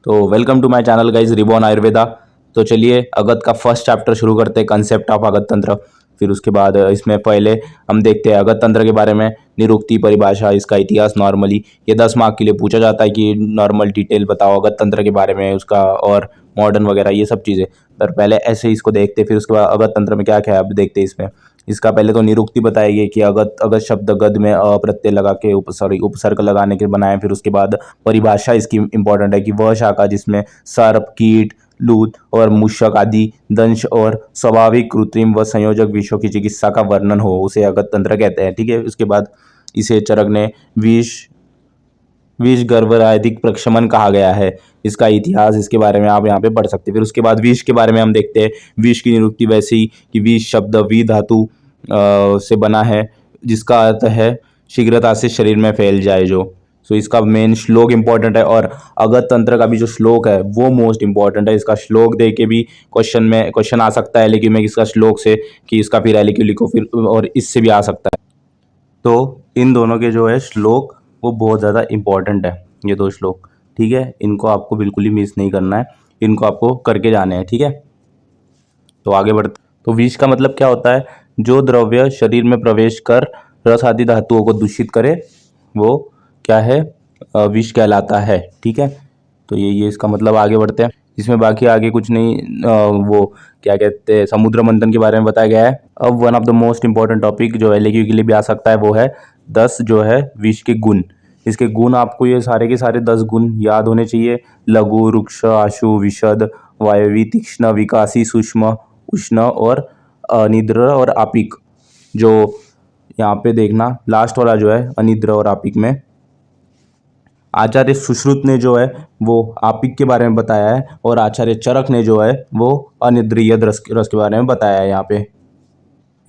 तो welcome to my channel guys Ribbon Ayurveda. तो चलिए अगत का फर्स्ट चैप्टर शुरू करते हैं, कंसेप्ट ऑफ अगत तंत्र। फिर उसके बाद इसमें पहले हम देखते हैं अगत तंत्र के बारे में, निरुक्ति, परिभाषा, इसका इतिहास। नॉर्मली ये 10 मार्क के लिए पूछा जाता है कि नॉर्मल डिटेल बताओ अगत तंत्र के बारे में, उसका और मॉडर्न वगैरह ये सब चीज़ें। पर पहले ऐसे ही इसको देखते, फिर उसके बाद अगत तंत्र में क्या क्या है अब देखते हैं इसमें। इसका पहले तो निरुक्ति बताई गई कि अगत अगत शब्द गद में अ प्रत्यय लगा के उपसर्ग लगाने के बनाए। फिर उसके बाद परिभाषा इसकी इंपॉर्टेंट है कि वह शाखा जिसमें सर्प, कीट, लूत और मूषक आदि दंश और स्वाभाविक, कृत्रिम व संयोजक विषयों की चिकित्सा का वर्णन हो उसे अगत तंत्र कहते हैं। ठीक है। उसके बाद इसे चरक ने विष गर्भराधिक प्रक्षमन कहा गया है। इसका इतिहास, इसके बारे में आप यहाँ पे पढ़ सकते हैं। फिर उसके बाद विष के बारे में हम देखते हैं। विष की निरुक्ति वैसे ही कि विष शब्द वी धातु से बना है, जिसका अर्थ है शीघ्रता से शरीर में फैल जाए जो। सो इसका मेन श्लोक इंपॉर्टेंट है, और अगत तंत्र का भी जो श्लोक है वो मोस्ट इंपॉर्टेंट है। इसका श्लोक दे के भी क्वेश्चन आ सकता है, लेकिन मैं इसका श्लोक से कि इसका फिर एलिक्यू लिखो, फिर और इससे भी आ सकता है। तो इन दोनों के जो है श्लोक वो बहुत ज़्यादा इंपॉर्टेंट है, ये दो श्लोक। ठीक है, इनको आपको बिल्कुल ही मिस नहीं करना है, इनको आपको करके जाने हैं। ठीक है, तो आगे बढ़ते। तो विष का मतलब क्या होता है? जो द्रव्य शरीर में प्रवेश कर रस आदि धातुओं को दूषित करे वो क्या है? विष कहलाता है। ठीक है, तो ये इसका मतलब। आगे बढ़ते हैं। इसमें बाकी आगे कुछ नहीं, वो क्या कहते हैं, समुद्र मंथन के बारे में बताया गया है। अब one of the most important topic जो एलएक्यू के लिए भी आ सकता है वो है 10 जो है विष के गुण। इसके गुण आपको ये सारे के सारे 10 गुण याद होने चाहिए। लघु, रुक्ष, आशु, विशद, वायवी, तीक्ष्ण, विकासी, सूक्ष्म, उष्ण और अनिद्र और आपिक। जो यहाँ पे देखना लास्ट वाला जो है अनिद्र और आपिक में आचार्य सुश्रुत ने जो है वो आपिक के बारे में बताया है, और आचार्य चरक ने जो है वो अनिद्रिय रस के बारे में बताया है यहाँ पे।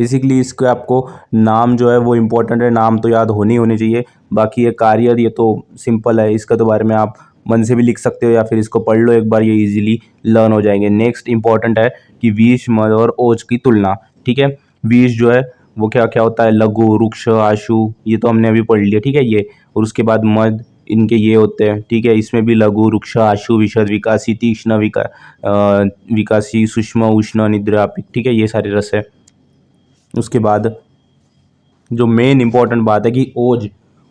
बेसिकली इसके आपको नाम जो है वो इम्पोर्टेंट है, नाम तो याद होने चाहिए। बाकी ये कार्य ये तो सिंपल है, इसका तो बारे में आप मन से भी लिख सकते हो या फिर इसको पढ़ लो एक बार, ये इजीली लर्न हो जाएंगे। नेक्स्ट इंपॉर्टेंट है कि विष, मद और ओज की तुलना। ठीक है, विष जो है वो क्या क्या होता है? लघु, रुक्ष, आशु, ये तो हमने अभी पढ़ लिया। ठीक है, ये। और उसके बाद मद, इनके ये होते हैं। ठीक है, इसमें भी लघु, रुक्ष, आशु, विशद, विकासी, तीक्ष्ण, विकासी, सूक्ष्म, उष्ण, निद्रा, आपिक। ठीक है, ये सारे रस है। उसके बाद जो मेन इंपॉर्टेंट बात है कि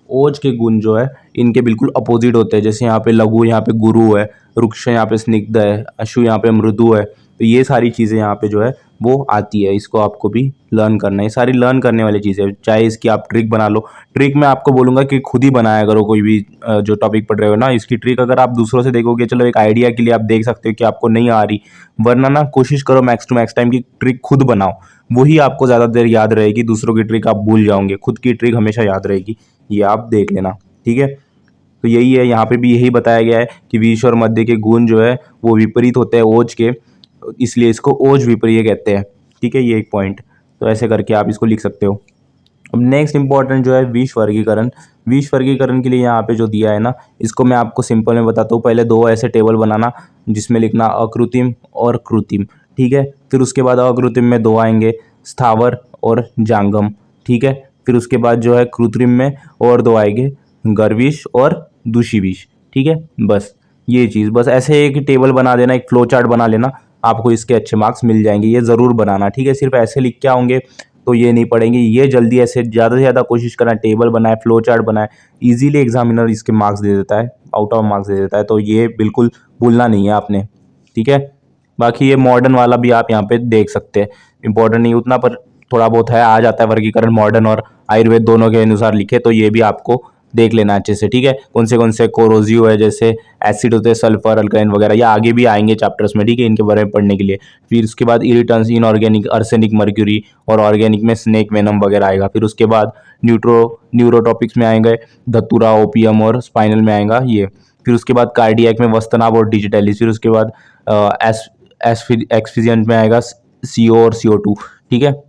ओज के गुण जो है इनके बिल्कुल अपोजिट होते हैं। जैसे यहाँ पे लघु, यहाँ पे गुरु है, रुक्ष यहाँ पे स्निग्ध है, अशु यहाँ पे मृदु है। तो ये सारी चीज़ें यहाँ पे जो है वो आती है, इसको आपको भी लर्न करना है। ये सारी लर्न करने वाली चीज़ें, चाहे इसकी आप ट्रिक बना लो। ट्रिक मैं आपको बोलूँगा कि खुद ही बनाया करो, कोई भी जो टॉपिक पढ़ रहे हो ना, इसकी ट्रिक अगर आप दूसरों से देखोगे, चलो एक आइडिया के लिए आप देख सकते हो कि आपको नहीं आ रही, वरना ना कोशिश करो मैक्स टू मैक्स टाइम की ट्रिक खुद बनाओ, वही आपको ज़्यादा देर याद रहेगी। दूसरों की ट्रिक आप भूल जाओगे, खुद की ट्रिक हमेशा याद रहेगी, ये आप देख लेना। ठीक है, तो यही है, यहाँ पे भी यही बताया गया है कि विष और मध्य के गुण जो है वो विपरीत होते हैं ओज के, इसलिए इसको ओज विपरीय कहते हैं। ठीक है, ये एक पॉइंट, तो ऐसे करके आप इसको लिख सकते हो। अब नेक्स्ट इंपॉर्टेंट जो है विष वर्गीकरण। विष वर्गीकरण के लिए यहाँ पे जो दिया है ना, इसको मैं आपको सिंपल में बताता हूँ। पहले दो ऐसे टेबल बनाना जिसमें लिखना अकृत्रिम और कृत्रिम। ठीक है, फिर उसके बाद अकृत्रिम में दो आएंगे, स्थावर और जांगम। ठीक है, फिर उसके बाद जो है कृत्रिम में और दो आएंगे, गर्विष और दूषी विष। ठीक है, बस ये चीज़, बस ऐसे एक टेबल बना देना, एक फ्लो चार्ट बना लेना, आपको इसके अच्छे मार्क्स मिल जाएंगे। ये ज़रूर बनाना। ठीक है, सिर्फ ऐसे लिख के आओगे तो ये नहीं पढ़ेंगे, ये जल्दी ऐसे ज़्यादा से ज़्यादा कोशिश करना, टेबल बनाए, फ्लो चार्ट बनाए, इजीली एग्जामिनर इसके मार्क्स दे देता है, आउट ऑफ मार्क्स दे देता है। तो ये बिल्कुल भूलना नहीं है आपने। ठीक है, बाकी ये मॉडर्न वाला भी आप यहाँ पे देख सकते हैं, इंपॉर्टेंट नहीं उतना, पर थोड़ा बहुत है, आ जाता है वर्गीकरण मॉडर्न और आयुर्वेद दोनों के अनुसार लिखे, तो ये भी आपको देख लेना अच्छे से। ठीक है, कौन से कोरोजिव है, जैसे एसिड होते हैं, सल्फर, अल्काइन वगैरह, ये आगे भी आएंगे चैप्टर्स में। ठीक है, इनके बारे में पढ़ने के लिए। फिर उसके बाद इरिटेंट्स, इनऑर्गेनिक, अर्सेनिक, मर्क्यूरी, और ऑर्गेनिक में स्नेक वेनम वगैरह आएगा। फिर उसके बाद न्यूरोटॉपिक्स में आएंगे धतूरा, ओपियम, और स्पाइनल में आएगा ये। फिर उसके बाद कार्डियक में वस्तनाभ और डिजिटलिस। फिर उसके बाद एक्सफिजिएंट में आएगा CO और CO2। ठीक है,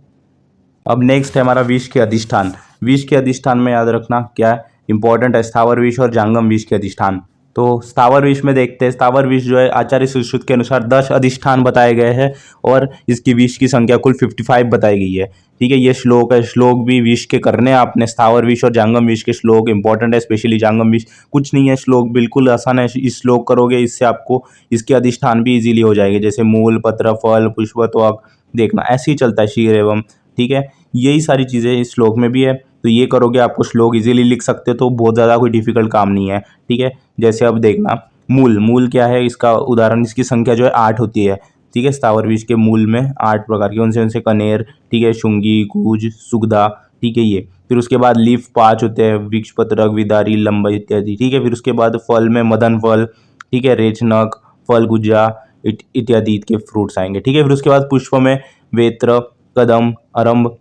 अब नेक्स्ट है हमारा विष के अधिष्ठान। विष के अधिष्ठान में याद रखना क्या है इंपॉर्टेंट है, स्थावर विष और जांगम विष के अधिष्ठान। तो स्थावर विष में देखते हैं। स्थावर विष जो है आचार्य सुश्रुत के अनुसार 10 अधिष्ठान बताए गए हैं और इसकी विष की संख्या कुल 55 बताई गई है। ठीक है, ये श्लोक है। श्लोक भी विष के करने हैं आपने। स्थावर विष और जांगम विष के श्लोक इंपॉर्टेंट है, स्पेशली जांगम विष। कुछ नहीं है, श्लोक बिल्कुल आसान है। इस श्लोक करोगे इससे आपको इसके अधिष्ठान भी इजीली हो जाएंगे, जैसे मूल, पत्र, फल, पुष्प, त्वक। देखना ऐसे ही चलता है, शीर एवं। ठीक है, यही सारी चीज़ें इस श्लोक में भी है। तो ये करोगे आपको श्लोक इजीली लिख सकते हो, तो बहुत ज़्यादा कोई डिफिकल्ट काम नहीं है। ठीक है, जैसे अब देखना मूल। मूल क्या है, इसका उदाहरण, इसकी संख्या जो है 8 होती है। ठीक है, स्थावर विष के मूल में 8 प्रकार के, उनसे उनसे कनेर, ठीक है, शुंगी, कूज, सुगधा। ठीक है, ये फिर उसके बाद लीफ 5 होते हैं, वृक्ष, पत्रक, विदारी, लंब इत्यादि। ठीक है, फिर उसके बाद फल में मदन फल, ठीक है, रेचनक, फल गुज्जा इत्यादि के फ्रूट्स आएंगे। ठीक है, फिर उसके बाद पुष्प में वेत्र, कदम, अरंभ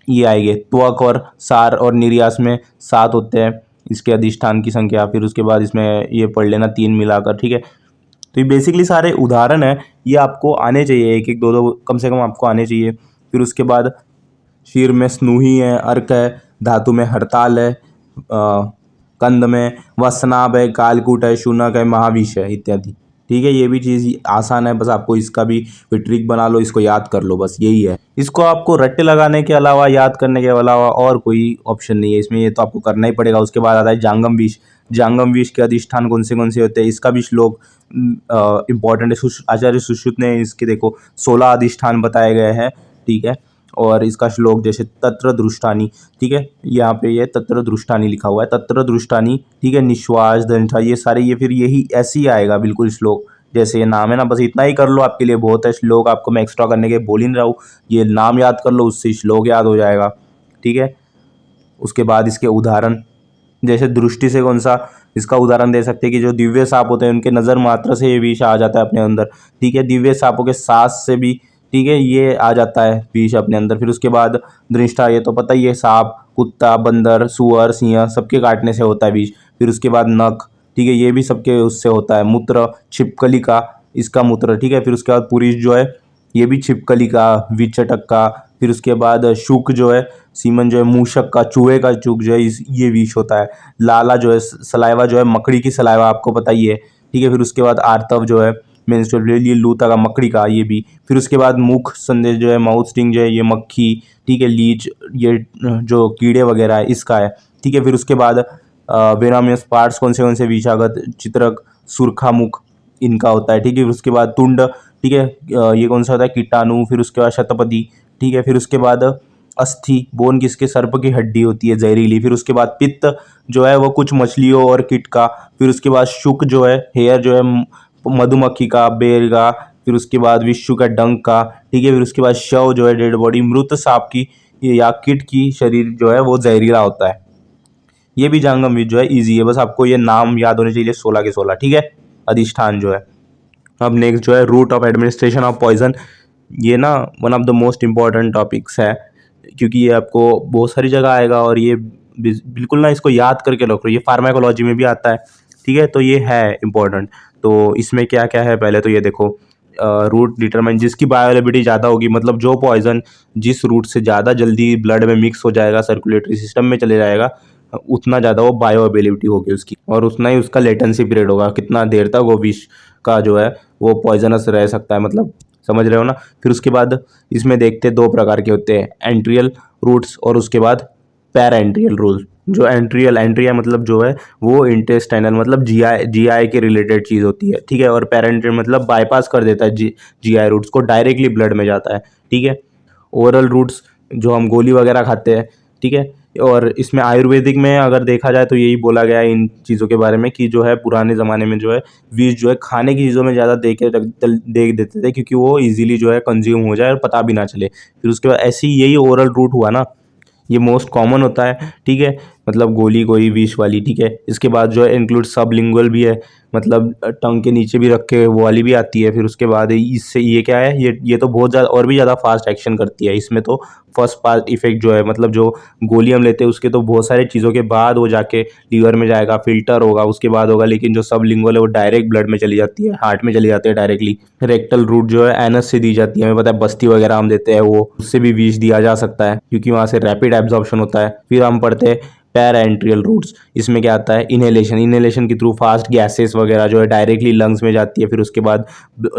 ये आएंगे। त्वक और सार और निर्यास में 7 होते हैं इसके अधिष्ठान की संख्या। फिर उसके बाद इसमें ये पढ़ लेना 3 मिलाकर। ठीक है, तो ये बेसिकली सारे उदाहरण है, ये आपको आने चाहिए, एक एक दो दो कम से कम आपको आने चाहिए। फिर उसके बाद शीर में स्नूही है, अर्क है, धातु में हड़ताल है, कंद में वसनाभ है, कालकूट है, शूनक है, महाविष है इत्यादि। ठीक है, ये भी चीज़ आसान है, बस आपको इसका भी ट्रिक बना लो, इसको याद कर लो, बस यही है। इसको आपको रट्टे लगाने के अलावा, याद करने के अलावा और कोई ऑप्शन नहीं है इसमें, ये तो आपको करना ही पड़ेगा। उसके बाद आता है जांगम विष। जांगम विष के अधिष्ठान कौन से होते हैं, इसका भी श्लोक इंपॉर्टेंट है। आचार्य सुश्रुत ने इसके देखो 16 अधिष्ठान बताए गए हैं। ठीक है, और इसका श्लोक जैसे तत्र दृष्टानी। ठीक है, यहाँ पे ये तत्र दृष्टानी लिखा हुआ है, तत्र दृष्टानी। ठीक है, निश्वास, दंठा, ये सारे ये फिर यही ऐसे ही आएगा बिल्कुल श्लोक जैसे ये नाम है ना। बस इतना ही कर लो, आपके लिए बहुत है। श्लोक आपको मैं एक्स्ट्रा करने के बोल ही नहीं रहा हूँ, ये नाम याद कर लो, उससे श्लोक याद हो जाएगा। ठीक है, उसके बाद इसके उदाहरण, जैसे दृष्टि से कौन सा इसका उदाहरण दे सकते हैं कि जो दिव्य सांप होते हैं उनके नज़र मात्र से ये विष आ जाता है अपने अंदर। ठीक है, दिव्य सांपों के सांस से भी, ठीक है, ये आ जाता है विष अपने अंदर। फिर उसके बाद दृष्टा, ये तो पता ही है, सांप, कुत्ता, बंदर, सुअर, सिंह सबके काटने से होता है विष। फिर उसके बाद नख, ठीक है, ये भी सबके उससे होता है। मूत्र, छिपकली का, इसका मूत्र। ठीक है, फिर उसके बाद पुरुष जो है ये भी छिपकली का, विचटक का। फिर उसके बाद शुक जो है, सीमन जो है, मूषक का, चूहे का चूक जो है, ये विष होता है। लाला जो है, सलाइवा जो है, मकड़ी की सलाइवा आपको पता ही है। ठीक है, फिर उसके बाद आर्तव जो है, मेंस्ट्रुअल ब्लीड, ये लूता का, मकड़ी का, ये भी। फिर उसके बाद मुख संदेश जो है, माउथ स्टिंग जो है, ये मक्खी। ठीक है, लीच, ये जो कीड़े वगैरह है, इसका है। ठीक है, फिर उसके बाद वेनामियस पार्ट्स कौन से विषागत, चित्रक, सुरखा मुख, इनका होता है। ठीक है, फिर उसके बाद तुंड। ठीक है, ये कौन सा होता है, कीटाणु। फिर उसके बाद शतपदी। ठीक है, फिर उसके बाद अस्थि, बोन किसके, सर्प की हड्डी होती है जहरीली। फिर उसके बाद पित्त जो है वो कुछ मछलियों और कीट का। फिर उसके बाद शुक जो है, हेयर जो है, मधुमक्खी का, बेर का। फिर उसके बाद विश्व का, डंक का। ठीक है, फिर उसके बाद शव जो है, डेड बॉडी, मृत सांप की या कीट की शरीर जो है वो जहरीला होता है। ये भी जांगम विष जो है ईजी है, बस आपको ये नाम याद होने चाहिए 16 के 16। ठीक है, अधिष्ठान जो है। अब नेक्स्ट जो है route of administration of poison. ये ना one of the most important topics है, क्योंकि ये आपको बहुत सारी जगह आएगा और ये बिल्कुल ना इसको याद करके रखो, ये फार्माकोलॉजी में भी आता है। ठीक है, तो ये है इम्पॉर्टेंट। तो इसमें क्या क्या है, पहले तो ये देखो, रूट डिटरमाइन, जिसकी बायोअवेलेबिलिटी ज़्यादा होगी, मतलब जो पॉइजन जिस रूट से ज़्यादा जल्दी ब्लड में मिक्स हो जाएगा, सर्कुलेटरी सिस्टम में चले जाएगा, उतना ज़्यादा वो बायोअवेलेबिलिटी होगी उसकी, और उतना ही उसका लेटेंसी पीरियड होगा, कितना देर तक वो विष का जो है वो पॉइजनस रह सकता है, मतलब समझ रहे हो ना। फिर उसके बाद इसमें देखते हैं 2 प्रकार के होते हैं, एंट्रियल रूट्स और उसके बाद पैराएंट्रियल रूट। जो एंट्रिया मतलब जो है वो इंटेस्टाइनल, मतलब जीआई के रिलेटेड चीज़ होती है। ठीक है, और पैरेंट्रियल मतलब बाईपास कर देता है जीआई रूट्स को, डायरेक्टली ब्लड में जाता है। ठीक है, ओरल रूट्स जो हम गोली वगैरह खाते हैं। ठीक है, और इसमें आयुर्वेदिक में अगर देखा जाए तो यही बोला गया है इन चीज़ों के बारे में कि जो है पुराने ज़माने में जो है विष जो है खाने की चीज़ों में ज़्यादा देख देते थे, क्योंकि वो इजीली जो है कंज्यूम हो जाए और पता भी ना चले। फिर उसके बाद ऐसे ही यही ओरल रूट हुआ ना, ये मोस्ट कॉमन होता है। ठीक है, मतलब गोली कोई विष वाली। ठीक है, इसके बाद जो है इंक्लूड सबलिंगुअल भी है, मतलब टंग के नीचे भी रख के वो वाली भी आती है। फिर उसके बाद इससे ये क्या है, ये तो बहुत ज़्यादा और भी ज़्यादा फास्ट एक्शन करती है। इसमें तो फर्स्ट पार्ट इफेक्ट जो है, मतलब जो गोली हम लेते हैं उसके तो बहुत सारी चीज़ों के बाद वो जाके लीवर में जाएगा, फिल्टर होगा, उसके बाद होगा। लेकिन जो सबलिंगुअल है वो डायरेक्ट ब्लड में चली जाती है, हार्ट में चली जाती है डायरेक्टली। रेक्टल रूट जो है एनस से दी जाती है, हमें पता है बस्ती वगैरह हम देते हैं, वो उससे भी विष दिया जा सकता है क्योंकि वहाँ से रैपिड एब्जॉर्प्शन होता है। फिर हम पढ़ते हैं पैराएंट्रियल रूट्स, इसमें क्या आता है, इनहेलेशन के थ्रू फास्ट गैसेस वगैरह जो है डायरेक्टली लंग्स में जाती है, फिर उसके बाद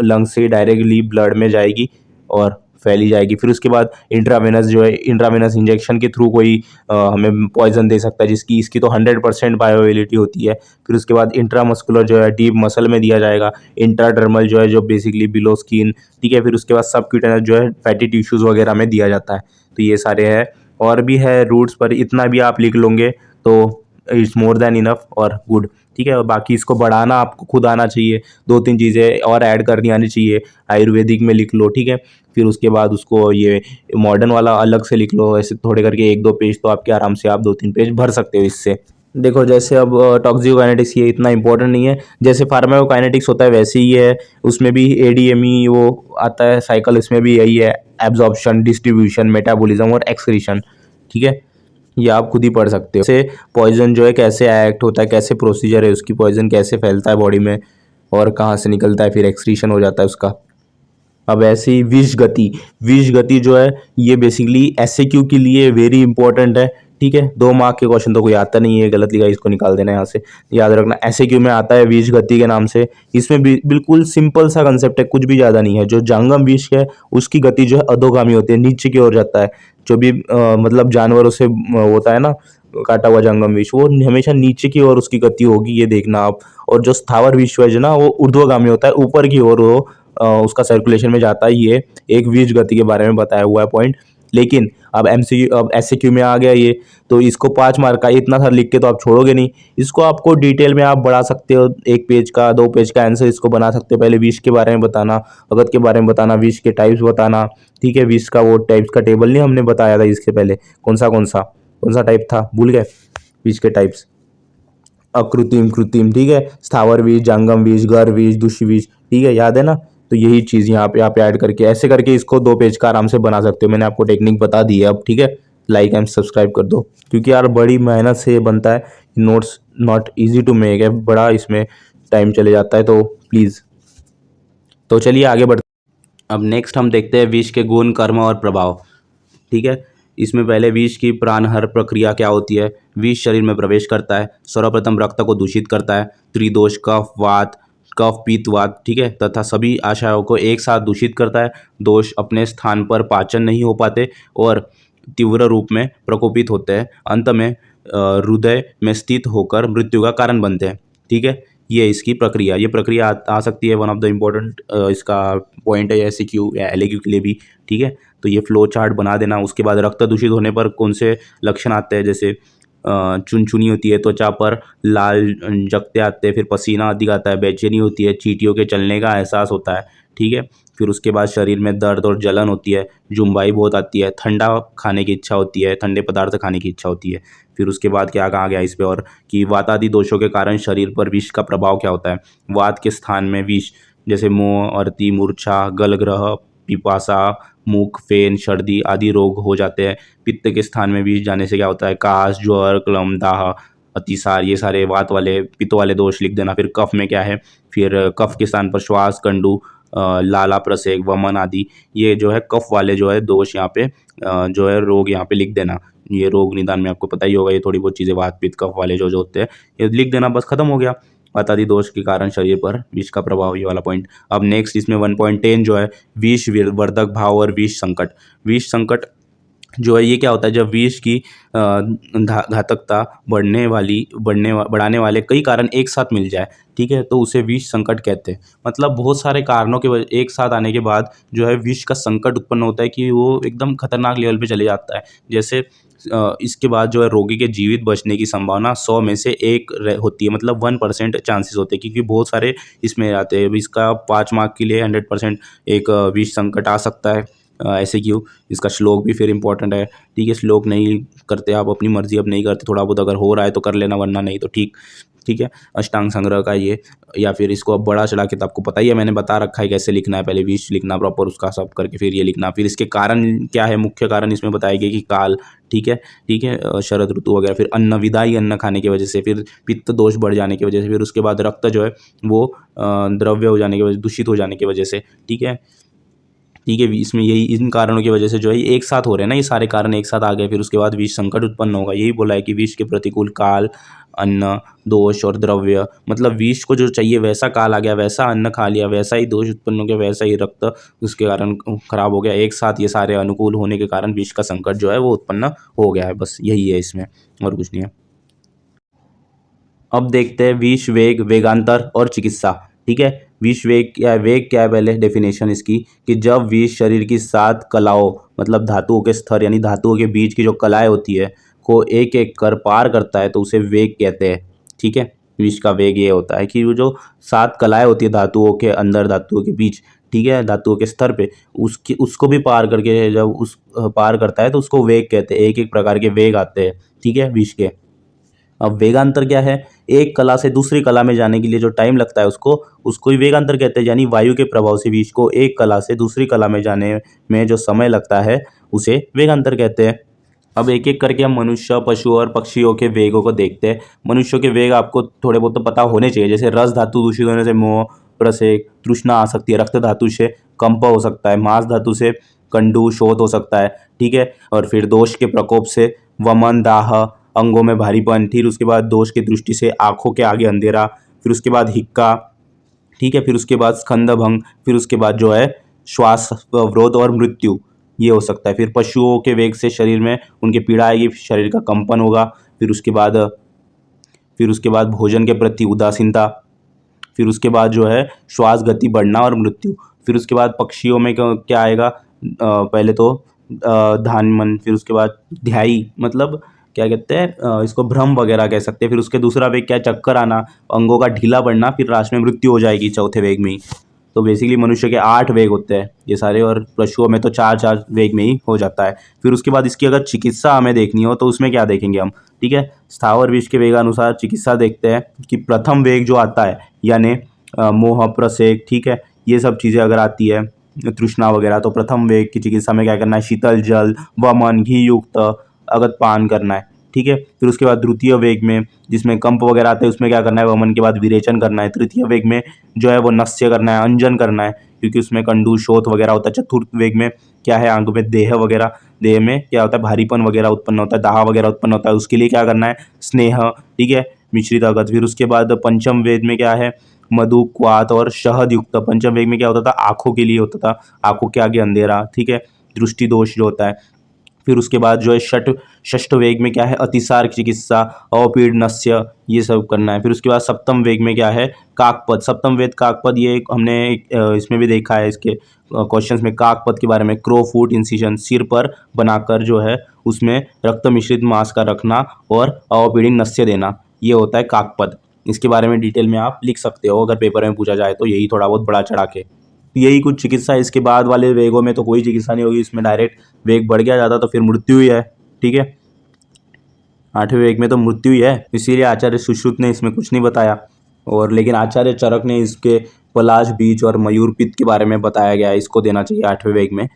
लंग्स से डायरेक्टली ब्लड में जाएगी और फैली जाएगी। फिर उसके बाद इंट्रावेनस जो है, इंट्रावेनस इंजेक्शन के थ्रू कोई हमें पॉइजन दे सकता है, जिसकी इसकी तो 100% बायोअवेलेबिलिटी होती है। फिर उसके बाद इंट्रामस्कुलर जो है डीप मसल में दिया जाएगा। इंट्राडर्मल जो है जो बेसिकली बिलो स्किन, ठीक है। फिर उसके बाद सबक्यूटेनस जो है फैटी टिश्यूज़ वगैरह में दिया जाता है। तो ये सारे हैं, और भी है रूट्स, पर इतना भी आप लिख लोगे तो इट्स मोर देन इनफ और गुड, ठीक है। और बाकी इसको बढ़ाना आपको खुद आना चाहिए, 2-3 चीज़ें और ऐड करनी आनी चाहिए। आयुर्वेदिक में लिख लो, ठीक है। फिर उसके बाद उसको ये मॉडर्न वाला अलग से लिख लो, ऐसे थोड़े करके 1-2 पेज तो आपके आराम से आप 2-3 पेज भर सकते हो इससे। देखो जैसे अब टॉक्सिकोकाइनेटिक्स ये इतना इंपॉर्टेंट नहीं है, जैसे फार्माकोकाइनेटिक्स होता है वैसे ही है, उसमें भी एडीएमई वो आता है साइकिल, इसमें भी यही है, एब्जॉर्प्शन, डिस्ट्रीब्यूशन, मेटाबॉलिज्म और एक्सक्रीशन, ठीक है। ये आप खुद ही पढ़ सकते हो। जैसे पॉइजन जो है कैसे एक्ट होता है, कैसे प्रोसीजर है उसकी, पॉइजन कैसे फैलता है बॉडी में और कहाँ से निकलता है, फिर एक्सक्रीशन हो जाता है उसका। अब ऐसे ही विष गति जो है ये बेसिकली एसएक्यू के लिए वेरी इंपॉर्टेंट है, ठीक है। 2 मार्क के क्वेश्चन तो कोई आता नहीं है, गलत लिखा, इसको निकाल देना यहाँ से, याद रखना। एसएक्यू में आता है विष गति के नाम से। इसमें बिल्कुल सिंपल सा कंसेप्ट है, कुछ भी ज़्यादा नहीं है। जो जंगम विष है उसकी गति जो है अधोगामी होती है, नीचे की ओर जाता है। जो भी मतलब जानवरों से होता है ना काटा हुआ जंगम विष, वो हमेशा नीचे की ओर उसकी गति होगी, ये देखना आप। और जो स्थावर विष है जो ना, वो ऊर्ध्वगामी होता है, ऊपर की ओर वो उसका सर्कुलेशन में जाता है। ये एक विष गति के बारे में बताया हुआ है पॉइंट। लेकिन अब एमसीक्यू, अब एसएक्यू में आ गया ये, तो इसको 5 मार्क का इतना सा लिख के तो आप छोड़ोगे नहीं, इसको आपको डिटेल में आप बढ़ा सकते हो, 1 पेज का 2 पेज का आंसर इसको बना सकते हो। पहले विष के बारे में बताना, भगत के बारे में बताना, विष के टाइप्स बताना, ठीक है। विष का वो टाइप्स का टेबल नहीं हमने बताया था इसके पहले, कौन सा टाइप था भूल गए, विष के टाइप्स, अकृत्रिम, कृत्रिम, ठीक है। स्थावर विष, जंगम विष, घर विष, दुष्ट विष, ठीक है, याद है ना। तो यही चीज़ यहाँ पे आप ऐड करके ऐसे करके इसको 2 पेज का आराम से बना सकते हो। मैंने आपको टेक्निक बता दी है अब, ठीक है। लाइक एंड सब्सक्राइब कर दो, क्योंकि यार बड़ी मेहनत से ये बनता है, notes not easy to make है, बड़ा इसमें टाइम चले जाता है, तो प्लीज़। तो चलिए आगे बढ़ते। अब नेक्स्ट हम देखते हैं विष के गुण, कर्म और प्रभाव, ठीक है। इसमें पहले विष की प्राणहर प्रक्रिया क्या होती है। विष शरीर में प्रवेश करता है, सर्वप्रथम रक्त को दूषित करता है, त्रिदोष कफ वात, कफ पित्त वात, ठीक है, तथा सभी आशयों को एक साथ दूषित करता है। दोष अपने स्थान पर पाचन नहीं हो पाते और तीव्र रूप में प्रकोपित होते हैं, अंत में हृदय में स्थित होकर मृत्यु का कारण बनते हैं, ठीक है। ये इसकी प्रक्रिया, ये प्रक्रिया आ सकती है, वन ऑफ द इम्पोर्टेंट इसका पॉइंट है एसक्यू या एलएक्यू के लिए भी, ठीक है। तो ये फ्लो चार्ट बना देना। उसके बाद रक्त दूषित होने पर कौन से लक्षण आते हैं, जैसे चुनचुनी होती है त्वचा पर, लाल जगते आते हैं, फिर पसीना अधिक आता है, बेचैनी होती है, चींटियों के चलने का एहसास होता है, ठीक है। फिर उसके बाद शरीर में दर्द और जलन होती है, जुम्बाई बहुत आती है, ठंडा खाने की इच्छा होती है, ठंडे पदार्थ खाने की इच्छा होती है। फिर उसके बाद क्या कहा गया इस पे, और कि वातादि दोषों के कारण शरीर पर विष का प्रभाव क्या होता है। वात के स्थान में विष, जैसे मोह, अर्ति, मूर्छा, गलग्रह, पिपासा, मुख, फेन, सर्दी आदि रोग हो जाते हैं। पित्त के स्थान में विष जाने से क्या होता है, काश, ज्वर, क्लम, दाह, अतिसार, ये सारे वात वाले पित्त वाले दोष लिख देना। फिर कफ में क्या है, फिर कफ के स्थान पर श्वास, कंडू, लाला, प्रसेक, वमन आदि, ये जो है कफ वाले जो है दोष यहाँ पे जो है रोग यहाँ पे लिख देना। ये रोग निदान में आपको पता ही होगा, ये थोड़ी बहुत चीज़ें वात पित्त कफ वाले जो होते हैं ये लिख देना, बस खत्म हो गया। वातादि दोष के कारण शरीर पर विष का प्रभाव, ये वाला पॉइंट। अब नेक्स्ट इसमें 1.10 जो है विष वर्धक भाव और विष संकट। विष संकट जो है ये क्या होता है, जब विष की घातकता बढ़ाने वाले कई कारण एक साथ मिल जाए, ठीक है, तो उसे विष संकट कहते हैं। मतलब बहुत सारे कारणों के वजह एक साथ आने के बाद जो है विष का संकट उत्पन्न होता है कि वो एकदम खतरनाक लेवल पे चले जाता है। जैसे इसके बाद जो है रोगी के जीवित बचने की संभावना 100 में से 1 होती है, मतलब 1% चांसेस होते हैं, क्योंकि बहुत सारे इसमें आते हैं। इसका 5 मार्क के लिए 100% एक विष संकट आ सकता है ऐसे क्यों। इसका श्लोक भी फिर इंपॉर्टेंट है, ठीक है। श्लोक नहीं करते आप, अपनी मर्जी, अब नहीं करते, थोड़ा बहुत अगर हो रहा है तो कर लेना, वरना नहीं तो ठीक है। अष्टांग संग्रह का ये, या फिर इसको अब बड़ा चला के, तो आपको पता ही है, मैंने बता रखा है कैसे लिखना है। पहले विष लिखना प्रॉपर, उसका सब करके फिर ये लिखना। फिर इसके कारण क्या है, मुख्य कारण इसमें बताए गए कि काल, ठीक है, शरद ऋतु वगैरह, फिर अन्न, विदाई अन्न खाने की वजह से, फिर पित्त दोष बढ़ जाने की वजह से, फिर उसके बाद रक्त जो है वो द्रव्य हो जाने की वजह, दूषित हो जाने की वजह से, ठीक है। ठीक है। इसमें यही इन कारणों की वजह से जो है एक साथ हो रहे हैं ना, ये सारे कारण एक साथ आ गए, फिर उसके बाद विष संकट उत्पन्न होगा। यही बोला है कि विष के प्रतिकूल काल, अन्न, दोष और द्रव्य, मतलब विष को जो चाहिए वैसा काल आ गया, वैसा अन्न खा लिया, वैसा ही दोष उत्पन्न हो गया, वैसा ही रक्त उसके कारण खराब हो गया। एक साथ ये सारे अनुकूल होने के कारण विष का संकट जो है वो उत्पन्न हो गया है। बस यही है इसमें, और कुछ नहीं है। अब देखते हैं विष, वेग, वेगांतर और चिकित्सा। ठीक है। विष वेग क्या है? वेग क्या है? पहले डेफिनेशन इसकी, कि जब विष शरीर की 7 कलाओं, मतलब धातुओं के स्तर यानी धातुओं के बीच की जो कलाएं होती है को एक एक कर पार करता है तो उसे वेग कहते हैं। ठीक है। विष का वेग ये होता है कि वो जो 7 कलाएं होती है धातुओं के अंदर, धातुओं के बीच, ठीक है, धातुओं के स्तर पे, उसकी उसको भी पार करके जब उस पार करता है तो उसको वेग कहते हैं। एक एक प्रकार के वेग आते हैं। ठीक है, विष के। अब वेगांतर क्या है? एक कला से दूसरी कला में जाने के लिए जो टाइम लगता है उसको उसको ही वेगांतर कहते हैं। यानी वायु के प्रभाव से विष को एक कला से दूसरी कला में जाने में जो समय लगता है उसे वेगांतर कहते हैं। अब एक एक करके हम मनुष्य, पशु और पक्षियों के वेगों को देखते हैं। मनुष्यों के वेग आपको थोड़े बहुत तो पता होने चाहिए, जैसे रस धातु दूषित होने से मोह, प्रसेक, तृष्णा आ सकती है। रक्त धातु से कंप हो सकता है। मांस धातु से कंडू, शोथ हो सकता है। ठीक है। और फिर दोष के प्रकोप से वमन, दाह, अंगों में भारीपन। फिर उसके बाद दोष की दृष्टि से आंखों के आगे अंधेरा। फिर उसके बाद हिक्का। ठीक है। फिर उसके बाद स्कंद भंग। फिर उसके बाद जो है श्वास अवरोध और मृत्यु, ये हो सकता है। फिर पशुओं के वेग से शरीर में उनकी पीड़ा आएगी, शरीर का कंपन होगा। फिर उसके बाद भोजन के प्रति उदासीनता। फिर उसके बाद जो है श्वास गति बढ़ना और मृत्यु। फिर उसके बाद पक्षियों में क्या आएगा? पहले तो धानमन, फिर उसके बाद ध्याई, मतलब क्या कहते हैं इसको भ्रम वगैरह कह सकते हैं। फिर उसके दूसरा वेग क्या है? चक्कर आना, अंगों का ढीला बढ़ना। फिर लास्ट में मृत्यु हो जाएगी चौथे वेग में ही। तो बेसिकली मनुष्य के 8 वेग होते हैं ये सारे, और पशुओं में तो 4 वेग में ही हो जाता है। फिर उसके बाद इसकी अगर चिकित्सा हमें देखनी हो तो उसमें क्या देखेंगे हम? ठीक है। स्थावर विष के वेगानुसार चिकित्सा देखते हैं कि प्रथम वेग जो आता है, यानी मोह, प्रसेक, ठीक है, ये सब चीज़ें अगर आती है, तृष्णा वगैरह, तो प्रथम वेग की चिकित्सा में क्या करना है? शीतल जल, वमन, घी युक्त अगत पान करना है। ठीक है। फिर उसके बाद द्वितीय वेग में जिसमें कंप वगैरह आते हैं उसमें क्या करना है? वमन के बाद विरेचन करना है। तृतीय वेग में जो है वो नस्य करना है, अंजन करना है, क्योंकि उसमें कंडू, शोथ वगैरह होता है। चतुर्थ वेग में क्या है? आंख में देह वगैरह, देह में क्या होता है? भारीपन वगैरह उत्पन्न होता है, दाह वगैरह उत्पन्न होता है, उसके लिए क्या करना है? स्नेह। ठीक है, मिश्रित अगत। फिर उसके बाद पंचम वेद में क्या है? मधु, क्वाथ और शहद युक्त। पंचम वेग में क्या होता था? आंखों के लिए होता था, आंखों के आगे अंधेरा। ठीक है, दृष्टि दोष जो होता है। फिर उसके बाद जो है षष्ठ वेग में क्या है? अतिसार की चिकित्सा, अवपीडनस्य, ये सब करना है। फिर उसके बाद सप्तम वेग में क्या है? काकपद। सप्तम वेद काकपद, ये हमने इसमें भी देखा है, इसके क्वेश्चंस में काकपद के बारे में। क्रो फूट इंसिजन, सिर पर बनाकर जो है उसमें रक्त मिश्रित मांस का रखना और अवपीड़ित नस्य देना, ये होता है काकपद। इसके बारे में डिटेल में आप लिख सकते हो अगर पेपर में पूछा जाए तो, यही थोड़ा बहुत बड़ा चढ़ा के। यही कुछ चिकित्सा। इसके बाद वाले वेगों में तो कोई चिकित्सा नहीं होगी, इसमें डायरेक्ट वेग बढ़ गया ज़्यादा तो फिर मृत्यु ही है। ठीक है, 8वें वेग में तो मृत्यु ही है, इसीलिए आचार्य सुश्रुत ने इसमें कुछ नहीं बताया। और लेकिन आचार्य चरक ने इसके पलाश, बीज और मयूर पित्त के बारे में बताया गया है, इसको देना चाहिए 8वें वेग में।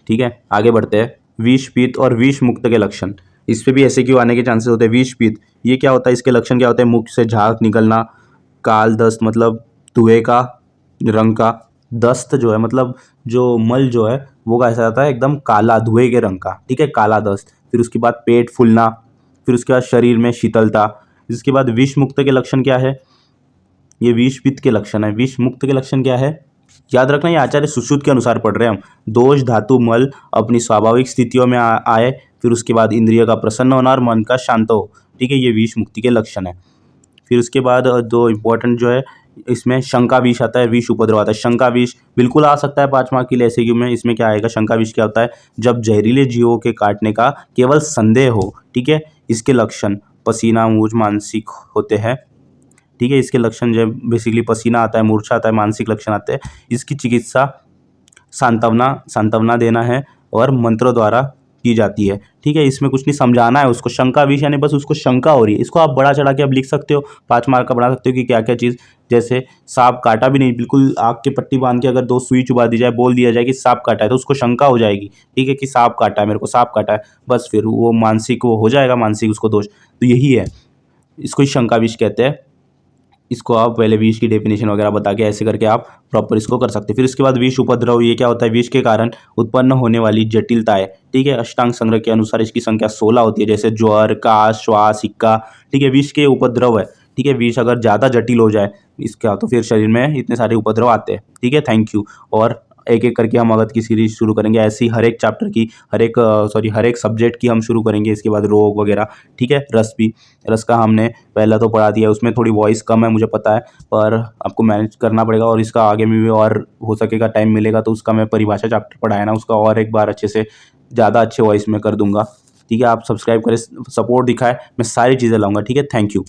ठीक है, आगे बढ़ते हैं। विष, पित्त और विष मुक्त के लक्षण। इस पे भी ऐसे क्यों आने के चांसेस होते हैं? विष, पित्त, ये क्या होता है? इसके लक्षण क्या होते हैं? मुख से झाग निकलना, काल दस्त, मतलब धुएं का रंग का। दस्त जो है मतलब जो मल जो है वो कैसा आता है? एकदम काला, धुएं के रंग का। ठीक है, काला दस्त। फिर उसके बाद पेट फूलना। फिर उसके बाद शरीर में शीतलता। इसके बाद विष मुक्त के लक्षण क्या है? ये विष पित्त के लक्षण है। विष मुक्त के लक्षण क्या है? याद रखना, ये आचार्य सुश्रुत के अनुसार पढ़ रहे हैं हम। दोष, धातु, मल अपनी स्वाभाविक स्थितियों में आए। फिर उसके बाद इंद्रिय का प्रसन्न होना और मन का शांत हो। ठीक है, ये विष मुक्ति के लक्षण है। फिर उसके बाद जो इम्पोर्टेंट जो है इसमें शंका विष आता है, विष उपद्रव आता है। शंका विष बिल्कुल आ सकता है 5 मार्क के लिए ऐसे, में इसमें क्या आएगा? शंका विष क्या होता है? जब जहरीले जीवों के काटने का केवल संदेह हो। ठीक है, इसके लक्षण पसीना, मूर्छ, मानसिक होते हैं। ठीक है, इसके लक्षण जो बेसिकली पसीना आता है, मूर्छा आता है, मानसिक लक्षण आते हैं। इसकी चिकित्सा सांत्वना देना है और मंत्रों द्वारा की जाती है। ठीक है, इसमें कुछ नहीं समझाना है उसको। शंका विष यानी बस उसको शंका हो रही है, इसको आप बड़ा चढ़ा के अब लिख सकते हो, 5 मार्क का बना सकते हो कि क्या क्या चीज़। जैसे सांप काटा भी नहीं, बिल्कुल आग की पट्टी बांध के अगर 2 सुई चुबा दी जाए, बोल दिया जाए कि सांप काटा है, तो उसको शंका हो जाएगी। ठीक है, कि सांप काटा है, मेरे को सांप काटा है, बस फिर वो मानसिक वो हो जाएगा, मानसिक उसको दोष। तो यही है, इसको ही शंका विष कहते हैं। इसको आप पहले विष की डेफिनेशन वगैरह बता के ऐसे करके आप प्रॉपर इसको कर सकते हैं। फिर उसके बाद विष उपद्रव, ये क्या होता है? विष के कारण उत्पन्न होने वाली जटिलताएं, ठीक है। अष्टांग संग्रह के अनुसार इसकी संख्या 16 होती है, जैसे ज्वर, काश, श्वास, हिक्का, ठीक है। विष के उपद्रव है, ठीक है। विष अगर ज़्यादा जटिल हो जाए इसका तो फिर शरीर में इतने सारे उपद्रव आते हैं, ठीक है। Thank you. और एक एक करके हम मगध की सीरीज शुरू करेंगे, ऐसी हर एक चैप्टर की, हर एक सब्जेक्ट की हम शुरू करेंगे। इसके बाद रोग वगैरह, ठीक है। रस भी, रस का हमने पहला तो पढ़ा दिया, उसमें थोड़ी वॉइस कम है मुझे पता है, पर आपको मैनेज करना पड़ेगा। और इसका आगे में भी और हो सकेगा, टाइम मिलेगा तो उसका मैं परिभाषा चैप्टर पढ़ाया ना, उसका और एक बार अच्छे से ज़्यादा अच्छे वॉइस में कर दूंगा, ठीक है। आप सब्सक्राइब करें, सपोर्ट दिखाएं, मैं सारी चीज़ें लाऊंगा, ठीक है। Thank you.